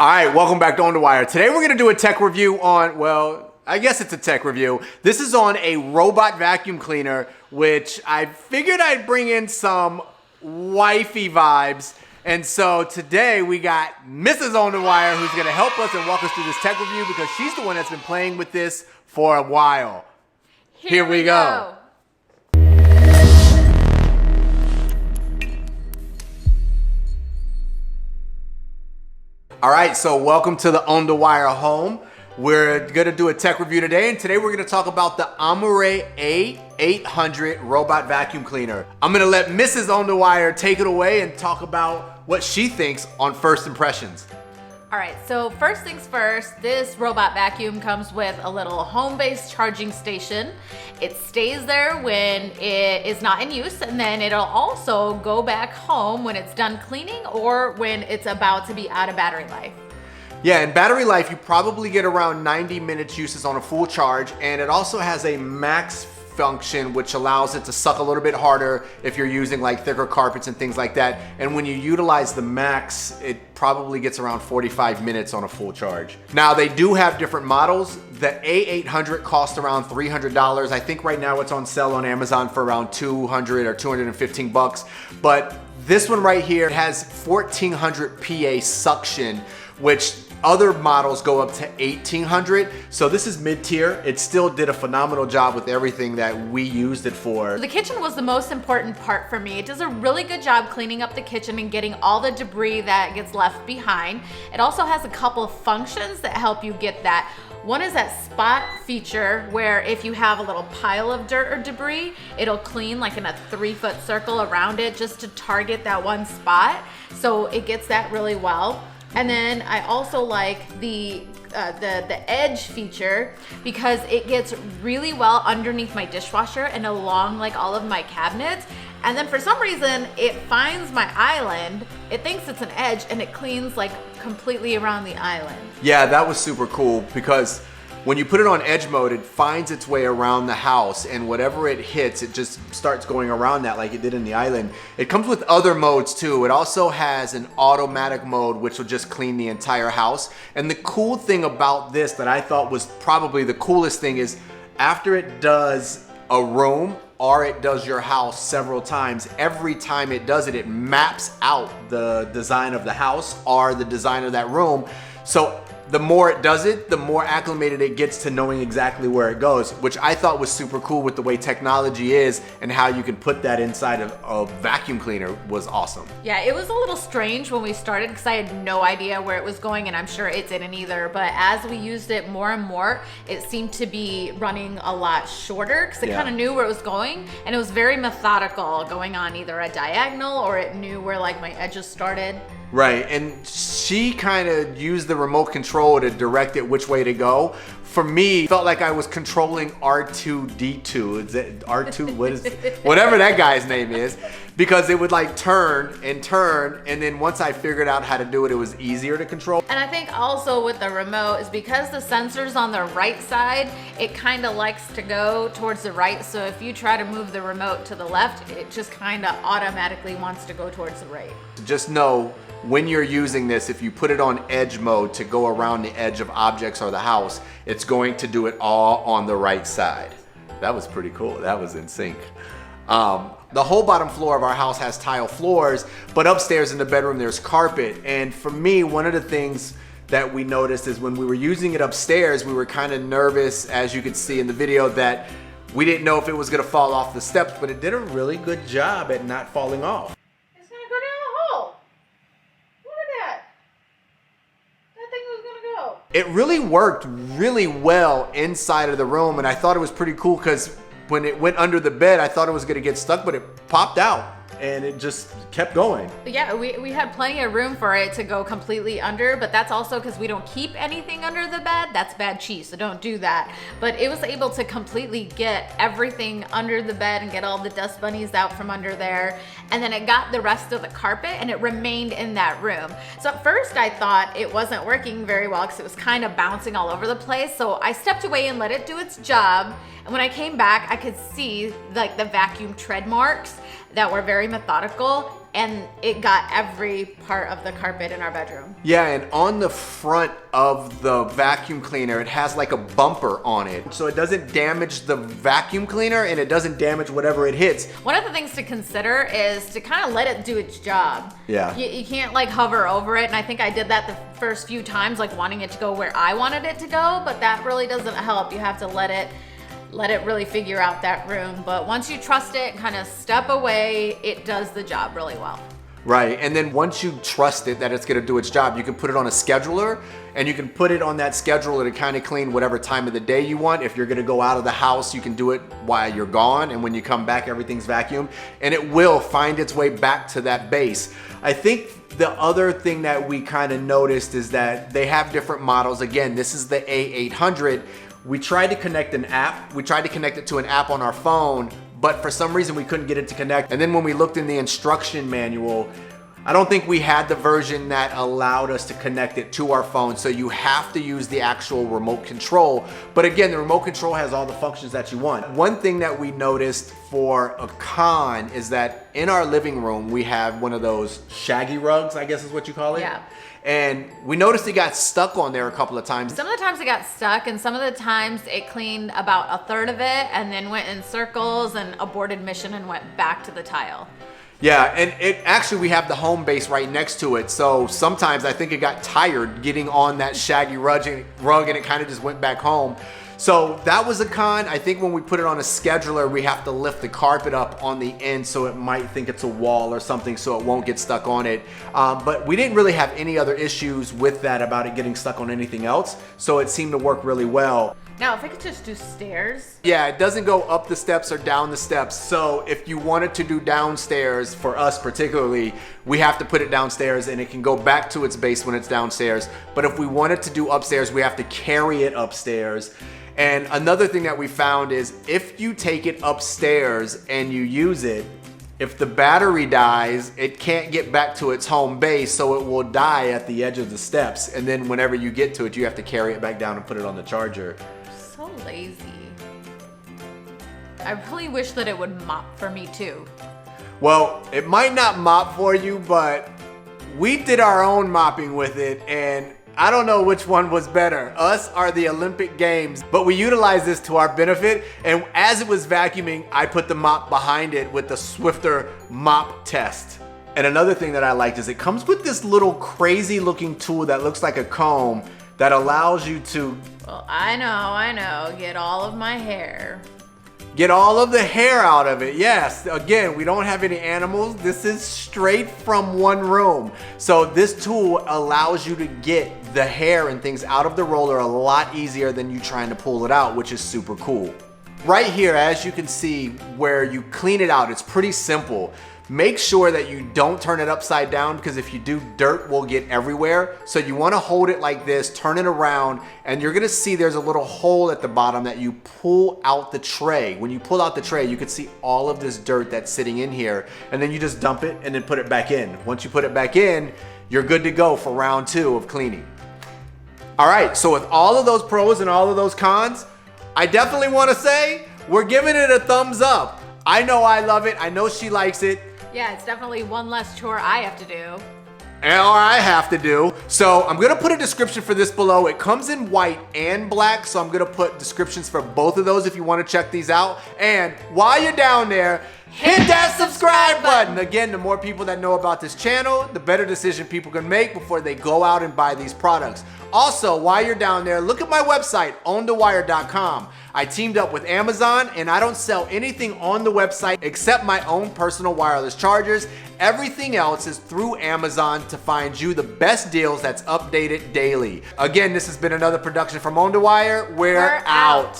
All right, welcome back to OndaWire. Today we're gonna do a tech review on, well, I guess it's a tech review. This is on a robot vacuum cleaner, which I figured I'd bring in some wifey vibes. And so today we got Mrs. OndaWire who's gonna help us and walk us through this tech review because she's the one that's been playing with this for a while. Here we go. All right, so welcome to the OndaWire home. We're gonna do a tech review today, and today we're gonna talk about the amarey a800 robot vacuum cleaner. I'm gonna let Mrs. OndaWire take it away and talk about what she thinks on first impressions. All right, so first things first, this robot vacuum comes with a little home-based charging station. It stays there when it is not in use, and then it'll also go back home when it's done cleaning or when it's about to be out of battery life. Yeah, in battery life, you probably get around 90 minutes uses on a full charge, and it also has a max function which allows it to suck a little bit harder if you're using like thicker carpets and things like that. And when you utilize the max, it probably gets around 45 minutes on a full charge. Now they do have different models. The A800 costs around $300. I think right now it's on sale on Amazon for around 200 or 215 bucks. But this one right here has 1400 PA suction, which other models go up to 1800. So this is mid-tier. It still did a phenomenal job with everything that we used it for. The kitchen was the most important part for me. It does a really good job cleaning up the kitchen and getting all the debris that gets left behind. It also has a couple of functions that help you get that. One is that spot feature where if you have a little pile of dirt or debris, it'll clean like in a 3-foot circle around it just to target that one spot. So it gets that really well. And then I also like the edge feature because it gets really well underneath my dishwasher and along like all of my cabinets. And then for some reason, it finds my island, it thinks it's an edge, and it cleans like completely around the island. Yeah, that was super cool because when you put it on edge mode, it finds its way around the house, and whatever it hits, it just starts going around that like it did in the island. It comes with other modes too. It also has an automatic mode, which will just clean the entire house. And the cool thing about this that I thought was probably the coolest thing is after it does a room or it does your house several times, every time it does it, it maps out the design of the house or the design of that room. So the more it does it, the more acclimated it gets to knowing exactly where it goes, which I thought was super cool with the way technology is and how you can put that inside of a vacuum cleaner was awesome. Yeah, it was a little strange when we started because I had no idea where it was going, and I'm sure it didn't either. But as we used it more and more, it seemed to be running a lot shorter because it kind of knew where it was going, and it was very methodical, going on either a diagonal or it knew where like my edges started. Right, and she kind of used the remote control to direct it which way to go. For me, it felt like I was controlling R2D2. Is it R2? What is it? Whatever that guy's name is, because it would like turn, and then once I figured out how to do it, it was easier to control. And I think also with the remote is because the sensor's on the right side, it kind of likes to go towards the right. So if you try to move the remote to the left, it just kind of automatically wants to go towards the right. Just know when you're using this, if you put it on edge mode to go around the edge of objects or the house, it's going to do it all on the right side. That was pretty cool. That was in sync. The whole bottom floor of our house has tile floors, but upstairs in the bedroom there's carpet. And for me, one of the things that we noticed is when we were using it upstairs, we were kind of nervous, as you could see in the video, that we didn't know if it was gonna fall off the steps, but it did a really good job at not falling off. It's gonna go down the hole. Look at that. That thing was gonna go. It really worked really well inside of the room, and I thought it was pretty cool because when it went under the bed, I thought it was gonna get stuck, but it popped out and it just kept going. Yeah, we had plenty of room for it to go completely under, but that's also because we don't keep anything under the bed. That's bad cheese, so don't do that. But it was able to completely get everything under the bed and get all the dust bunnies out from under there. And then it got the rest of the carpet and it remained in that room. So at first I thought it wasn't working very well because it was kind of bouncing all over the place. So I stepped away and let it do its job. And when I came back, I could see like the vacuum tread marks that were very methodical. and it got every part of the carpet in our bedroom. Yeah, and on the front of the vacuum cleaner, it has like a bumper on it. So it doesn't damage the vacuum cleaner and it doesn't damage whatever it hits. One of the things to consider is to kind of let it do its job. Yeah. You can't like hover over it, and I think I did that the first few times, like wanting it to go where I wanted it to go, but that really doesn't help. You have to let it really figure out that room. But once you trust it, kind of step away, it does the job really well. Right, and then once you trust it that it's gonna do its job, you can put it on a scheduler, and you can put it on that scheduler to kind of clean whatever time of the day you want. If you're gonna go out of the house, you can do it while you're gone, and when you come back, everything's vacuumed, and it will find its way back to that base. I think the other thing that we kind of noticed is that they have different models. Again, this is the A800. We tried to connect an app. We tried to connect it to an app on our phone, but for some reason we couldn't get it to connect. And then when we looked in the instruction manual, I don't think we had the version that allowed us to connect it to our phone. So you have to use the actual remote control. But again, the remote control has all the functions that you want. One thing that we noticed for a con is that in our living room, we have one of those shaggy rugs, I guess is what you call it. Yeah. And we noticed it got stuck on there a couple of times. Some of the times it got stuck, and some of the times it cleaned about a third of it and then went in circles and aborted mission and went back to the tile. Yeah, and it actually, we have the home base right next to it. So sometimes I think it got tired getting on that shaggy rug and it kind of just went back home. So that was a con. I think when we put it on a scheduler, we have to lift the carpet up on the end so it might think it's a wall or something so it won't get stuck on it. But we didn't really have any other issues with that about it getting stuck on anything else. So it seemed to work really well. Now, if I could just do stairs. Yeah, it doesn't go up the steps or down the steps. So if you wanted to do downstairs, for us particularly, we have to put it downstairs and it can go back to its base when it's downstairs. But if we wanted to do upstairs, we have to carry it upstairs. And another thing that we found is if you take it upstairs and you use it, if the battery dies, it can't get back to its home base, so it will die at the edge of the steps. And then whenever you get to it, you have to carry it back down and put it on the charger. So lazy. I really wish that it would mop for me too. Well, it might not mop for you, but we did our own mopping with it, and I don't know which one was better, us or the Olympic Games, but we utilized this to our benefit, and as it was vacuuming, I put the mop behind it with the Swifter mop test. And another thing that I liked is it comes with this little crazy looking tool that looks like a comb that allows you to... Well, I know, get all of my hair. Get all of the hair out of it. Yes, again, we don't have any animals. This is straight from one room. So this tool allows you to get the hair and things out of the roller a lot easier than you trying to pull it out, which is super cool. Right here, as you can see, where you clean it out, it's pretty simple. Make sure that you don't turn it upside down, because if you do, dirt will get everywhere. So you want to hold it like this, turn it around, and you're going to see there's a little hole at the bottom that you pull out the tray. When you pull out the tray, you can see all of this dirt that's sitting in here, and then you just dump it and then put it back in. Once you put it back in, you're good to go for round 2 of cleaning. All right, so with all of those pros and all of those cons, I definitely want to say we're giving it a thumbs up. I know I love it. I know she likes it. Yeah, it's definitely one less chore I have to do. Or I have to do. So I'm gonna put a description for this below. It comes in white and black, so I'm gonna put descriptions for both of those if you wanna check these out. And while you're down there, hit that subscribe button. Again, the more people that know about this channel, the better decision people can make before they go out and buy these products. Also, while you're down there, look at my website, OndaWire.com. I teamed up with Amazon, and I don't sell anything on the website except my own personal wireless chargers. Everything else is through Amazon to find you the best deals that's updated daily. Again, this has been another production from OndaWire. We're out.